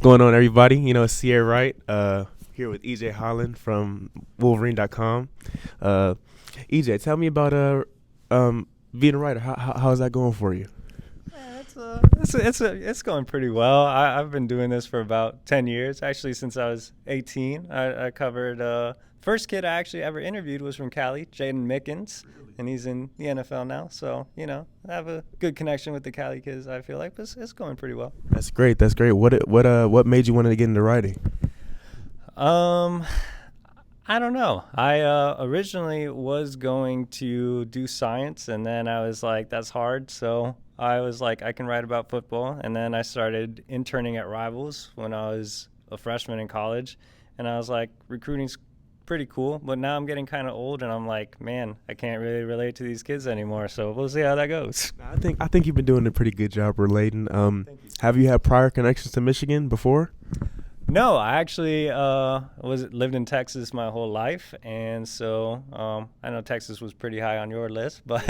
going on, everybody? It's Ceyair Wright here with EJ Holland from Wolverine.com. EJ, tell me about being a writer. How's that going for you? Yeah, it's going pretty well. I've been doing this for about 10 years, actually, since I was 18. I covered first kid I actually ever interviewed was from Cali, Jaden Mickens, and he's in the NFL now. So, I have a good connection with the Cali kids, I feel like, but it's going pretty well. That's great. That's great. What made you want to get into writing? I don't know. I originally was going to do science, and then I was like, that's hard. So I was like, I can write about football. And then I started interning at Rivals when I was a freshman in college. And I was like, recruiting's pretty cool. But now I'm getting kind of old, and I'm like, man, I can't really relate to these kids anymore. So we'll see how that goes. I think you've been doing a pretty good job relating. Have you had prior connections to Michigan before? No, I actually lived in Texas my whole life, and so I know Texas was pretty high on your list, but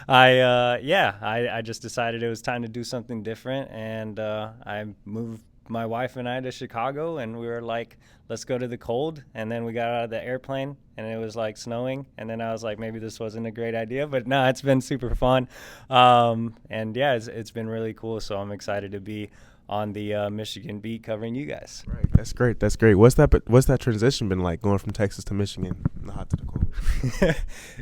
I just decided it was time to do something different, and I moved my wife and I to Chicago, and we were like, let's go to the cold, and then we got out of the airplane, and it was like snowing, and then I was like, maybe this wasn't a great idea, but no, it's been super fun, and yeah, it's been really cool, so I'm excited to be on the Michigan beat covering you guys. Right, that's great. That's great. What's that transition been like, going from Texas to Michigan, the hot to the cold?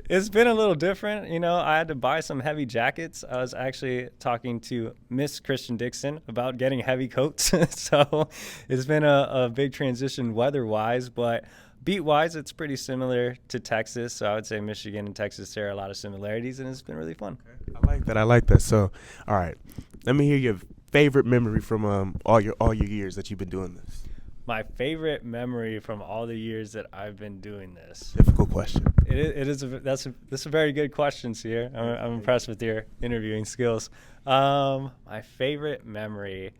It's been a little different. I had to buy some heavy jackets. I was actually talking to Miss Christian Dixon about getting heavy coats. So it's been a big transition weather-wise, but beat-wise, it's pretty similar to Texas. So I would say Michigan and Texas share a lot of similarities, and it's been really fun. Okay. I like that. So, all right, let me hear your favorite memory from all your years that you've been doing this. My favorite memory from all the years that I've been doing this. Difficult question. That's a very good question, Ceyair. I'm impressed with your interviewing skills. My favorite memory.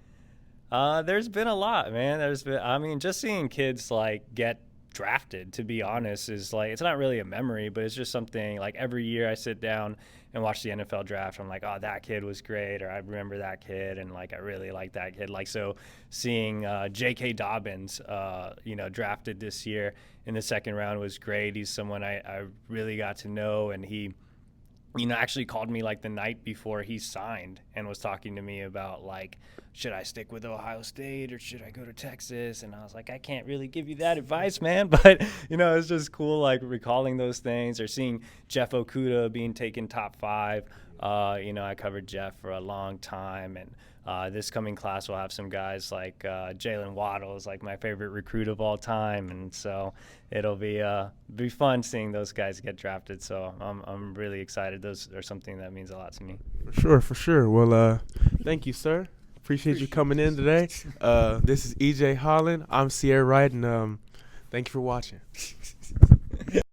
There's been a lot, man. Just seeing kids like get drafted, to be honest, is like, it's not really a memory, but it's just something like every year I sit down and watch the NFL draft. I'm like, oh, that kid was great, or I remember that kid, and like I really like that kid. Like, so seeing J.K. Dobbins, drafted this year in the second round was great. He's someone I really got to know, and he actually called me like the night before he signed and was talking to me about like, should I stick with Ohio State or should I go to Texas? And I was like, I can't really give you that advice, man. But, it's just cool, like recalling those things, or seeing Jeff Okudah being taken top 5. I covered Jeff for a long time, and this coming class will have some guys like Jalen Waddle is like my favorite recruit of all time, and so it'll be fun seeing those guys get drafted. So I'm really excited. Those are something that means a lot to me. For sure. Well, thank you, sir. Appreciate you coming in today. This is EJ Holland. I'm Ceyair Wright, and thank you for watching.